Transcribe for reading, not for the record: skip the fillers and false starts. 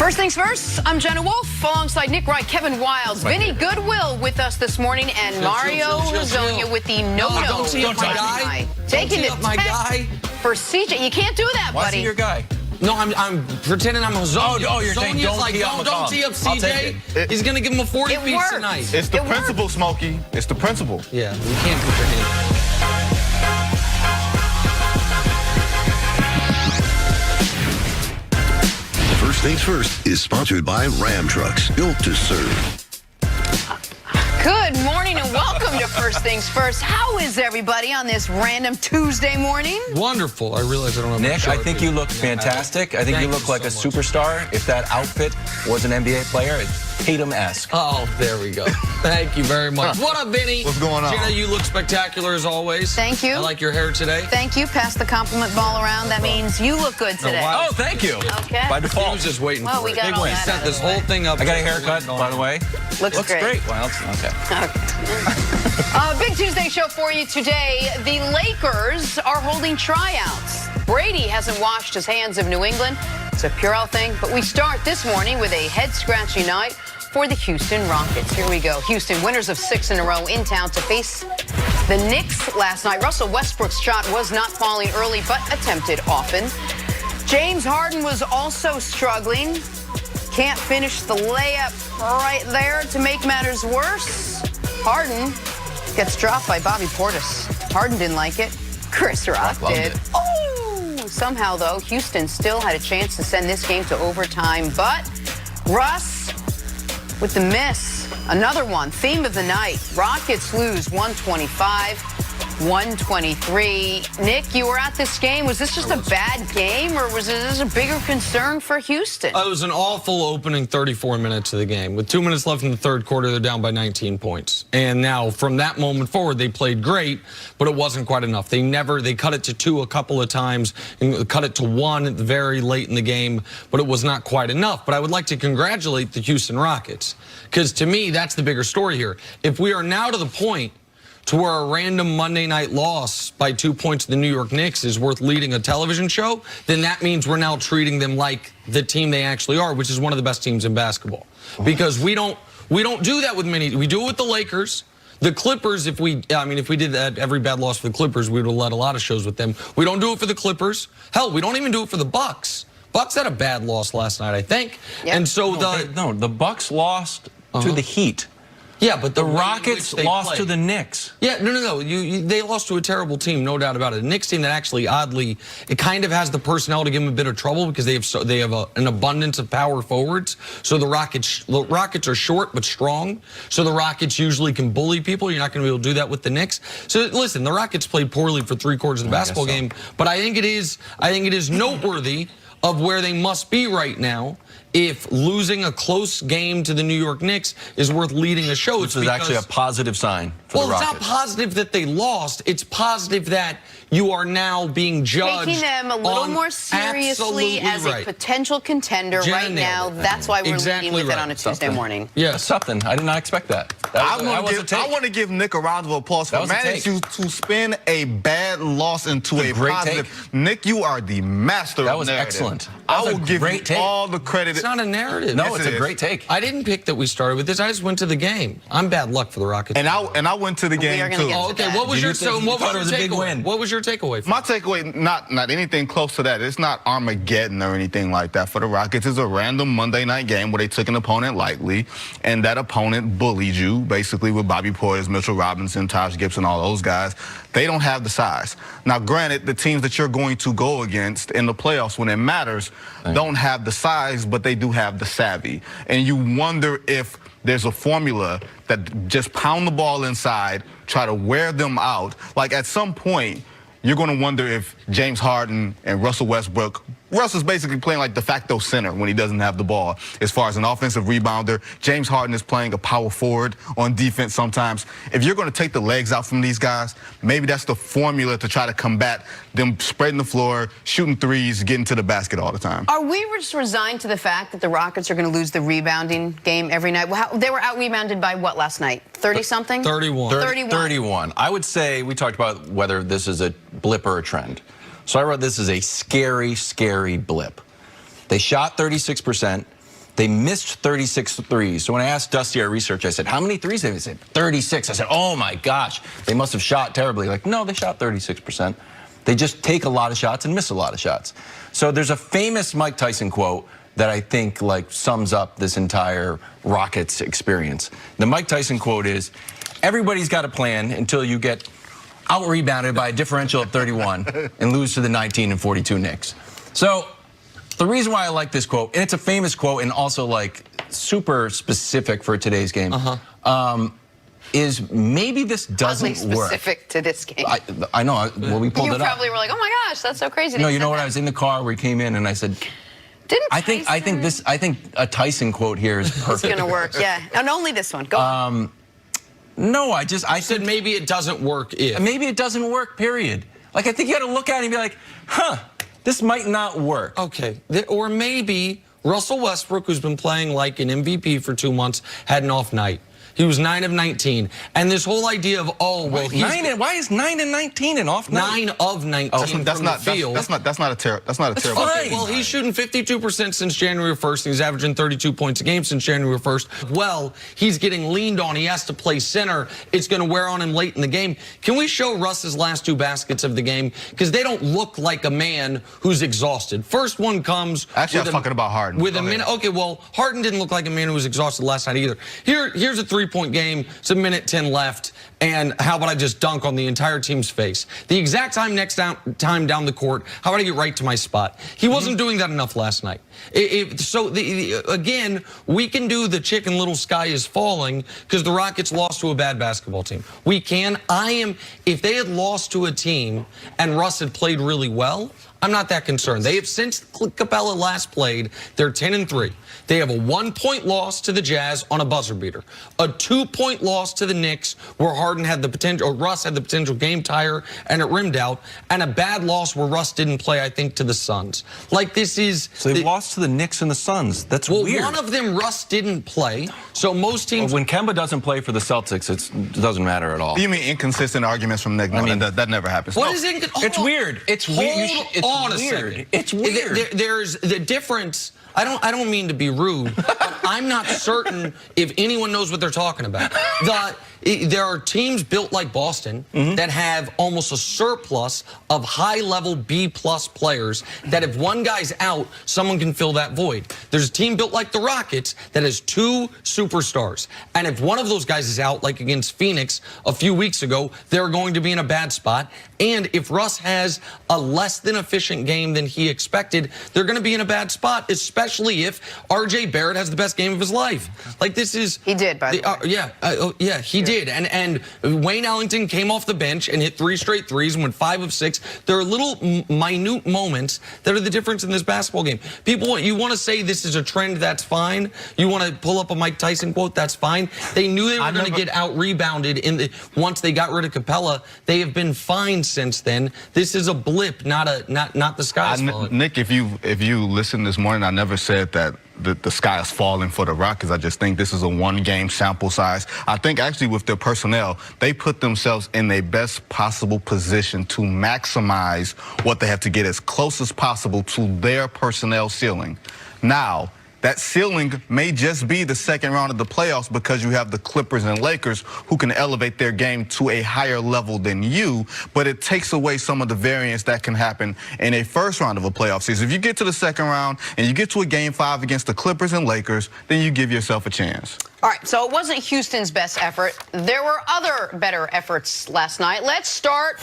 First things first, I'm Jenna Wolf alongside Nick Wright, Kevin Wilds, Vincent Goodwill with us this morning, and Mario Lazonia with the no-no. Don't tee up my guy. Taking Don't tee up my guy. For CJ. You can't do that, Why buddy. is he your guy? No, I'm pretending I'm Lazonia. Oh, you're saying don't like, tee up don't tee up CJ. He's going to give him a 40-piece tonight. It's the principle, Smokey. It's the principle. Yeah, you can't put your hand. First Things First is sponsored by Ram Trucks, built to serve. Good morning and welcome to First Things First. How is everybody on this random Tuesday morning? Wonderful. I realize I don't have Nick, I think you look fantastic. I think you look like a superstar. If that outfit was an NBA player, it's Tatum-esque. Oh, there we go. Thank you very much. What up, Vinny? What's going on? Jenna, you look spectacular as always. Thank you. I like your hair today. Thank you. Pass the compliment ball around. That means you look good today. wow. Oh, thank you. Okay. By He default. was just waiting Well, for we it. got Big all win. that Set out of this the way. whole thing up. I got a haircut, by the way. Looks great. Well, okay. Big Tuesday show for you today. The Lakers are holding tryouts. Brady hasn't washed his hands of New England. It's a Purell thing. But we start this morning with a head-scratching night for the Houston Rockets. Here we go. Houston, winners of 6 in a row in town to face the Knicks last night. Russell Westbrook's shot was not falling early, but attempted often. James Harden was also struggling. Can't finish the layup right there to make matters worse. Harden gets dropped by Bobby Portis. Harden didn't like it. Chris Rock did. Oh! Somehow, though, Houston still had a chance to send this game to overtime, but Russ with the miss. Another one. Theme of the night. Rockets lose 125-123. Nick, you were at this game. Was this just a bad game, or was this a bigger concern for Houston? It was an awful opening 34 minutes of the game. With 2 minutes left in the third quarter, they're down by 19 points. And now, from that moment forward, they played great, but it wasn't quite enough. They cut it to 2 a couple of times, and cut it to 1 at the very late in the game, but it was not quite enough. But I would like to congratulate the Houston Rockets, because to me, that's the bigger story here. If we are now to the point to where a random Monday night loss by 2 points to the New York Knicks is worth leading a television show, then that means we're now treating them like the team they actually are, which is one of the best teams in basketball. Because we don't do that with many. We do it with the Lakers. The Clippers, if we did that, every bad loss for the Clippers, we would have led a lot of shows with them. We don't do it for the Clippers. Hell, we don't even do it for the Bucks. Bucks had a bad loss last night, I think. Yep. And so the Bucks lost to the Heat. Yeah, but The Rockets lost to the Knicks. Yeah, no. They lost to a terrible team, no doubt about it. A Knicks team that actually, oddly, it kind of has the personnel to give them a bit of trouble because they have an abundance of power forwards. So the Rockets are short but strong. So the Rockets usually can bully people. You're not going to be able to do that with the Knicks. So listen, the Rockets played poorly for 3/4 of the basketball game, but I think it is noteworthy of where they must be right now if losing a close game to the New York Knicks is worth leading a show. This is actually a positive sign for the Rockets. It's not positive that they lost. It's positive that you are now being judged. Taking them a little more seriously as a potential contender right now. That's why we're leading with it on a Tuesday morning. Yeah, something. I did not expect that. I want to give Nick a round of applause for managing to spin a bad loss into a positive. Take. Nick, you are the master that of was narrative. Excellent. I will give you all the credit. It's not a narrative. No, Yes, it's a great take. I didn't pick that we started with this. I just went to the game. I'm bad luck for the Rockets. And I went to the game too. Oh, okay. What was your takeaway? What was your takeaway? My takeaway, not anything close to that. It's not Armageddon or anything like that for the Rockets. It's a random Monday night game where they took an opponent lightly, and that opponent bullied you, basically, with Bobby Portis, Mitchell Robinson, Taj Gibson, all those guys. They don't have the size. Now, granted, the teams that you're going to go against in the playoffs when it matters don't have the size, but they do have the savvy. And you wonder if there's a formula that just pound the ball inside, try to wear them out. Like, at some point, you're going to wonder if James Harden and Russell Westbrook, Russell's basically playing like de facto center when he doesn't have the ball. As far as an offensive rebounder, James Harden is playing a power forward on defense sometimes. If you're going to take the legs out from these guys, maybe that's the formula to try to combat them spreading the floor, shooting threes, getting to the basket all the time. Are we just resigned to the fact that the Rockets are going to lose the rebounding game every night? They were out-rebounded by what last night? 30-something? 31. 31. I would say we talked about whether this is a blip or a trend. So I wrote this as a scary, scary blip. They shot 36%. They missed 36 threes. So when I asked Dusty, our researcher, I said, how many threes? They said 36. I said, oh my gosh, they must have shot terribly. Like, no, they shot 36%. They just take a lot of shots and miss a lot of shots. So there's a famous Mike Tyson quote that I think like sums up this entire Rockets experience. The Mike Tyson quote is, everybody's got a plan until you get out-rebounded by a differential of 31 and lose to the 19 and 42 Knicks. So the reason why I like this quote, and it's a famous quote and also like super specific for today's game, is maybe this doesn't Oddly work. specific to this game. I know. Well, we pulled You it up. probably were like, oh my gosh, that's so crazy. No, you know what? I was in the car where he came in, and I said, I think a Tyson quote here is perfect. It's gonna work, yeah. And only this one. Go on. No, I said maybe it doesn't work if. Maybe it doesn't work, period. Like, I think you got to look at it and be like, huh, this might not work. Okay, or maybe Russell Westbrook, who's been playing like an MVP for 2 months, had an off night. He was 9 of 19. And this whole idea of, oh, well, why is 9 and 19 an off night? 9 of 19 That's from not the field. that's not a terrible. fine. Well, he's shooting 52% since January 1st, and he's averaging 32 points a game since January 1st. Well, he's getting leaned on. He has to play center. It's going to wear on him late in the game. Can we show Russ's last 2 baskets of the game? Because they don't look like a man who's exhausted. First one comes. Actually, I was talking about Harden. With a minute. Okay, well, Harden didn't look like a man who was exhausted last night either. Here's a 3-point game. It's a minute 10 left. And how about I just dunk on the entire team's face? The exact time time down the court, how about I get right to my spot? He wasn't doing that enough last night. Again, we can do the chicken little sky is falling because the Rockets lost to a bad basketball team. We can. If they had lost to a team and Russ had played really well, I'm not that concerned. They have, since Capella last played, they're 10-3. They have a 1-point loss to the Jazz on a buzzer beater, a 2-point loss to the Knicks where Harden had the potential, or Russ had the potential game tire and it rimmed out, and a bad loss where Russ didn't play, I think, to the Suns. Like, this is... So they lost to the Knicks and the Suns. That's weird. Well, one of them, Russ didn't play, so most teams... Well, when Kemba doesn't play for the Celtics, it doesn't matter at all. You mean inconsistent arguments from Nick? I mean, that never happens. What is it? It's weird. It's weird. Hold on a second. It's weird. There's the difference. I don't mean to be rude, but I'm not certain if anyone knows what they're talking about. There are teams built like Boston that have almost a surplus of high-level B-plus players that if one guy's out, someone can fill that void. There's a team built like the Rockets that has 2 superstars. And if one of those guys is out, like against Phoenix a few weeks ago, they're going to be in a bad spot. And if Russ has a less than efficient game than he expected, they're going to be in a bad spot, especially if R.J. Barrett has the best game of his life. Like, this is... He did, by the way. Yeah, he did. And Wayne Ellington came off the bench and hit 3 straight threes and went 5 of 6. There are little minute moments that are the difference in this basketball game. People, you want to say this is a trend, that's fine. You want to pull up a Mike Tyson quote, that's fine. They knew they were going to get out-rebounded once they got rid of Capella. They have been fine since then. This is a blip, not the sky's falling. Nick, if you listened this morning, I never said that the sky is falling for the Rockets. I just think this is a 1-game sample size. I think actually with their personnel, they put themselves in their best possible position to maximize what they have to get as close as possible to their personnel ceiling. Now, that ceiling may just be the second round of the playoffs because you have the Clippers and Lakers who can elevate their game to a higher level than you, but it takes away some of the variance that can happen in a first round of a playoff season. If you get to the second round and you get to a Game 5 against the Clippers and Lakers, then you give yourself a chance. All right, so it wasn't Houston's best effort. There were other better efforts last night. Let's start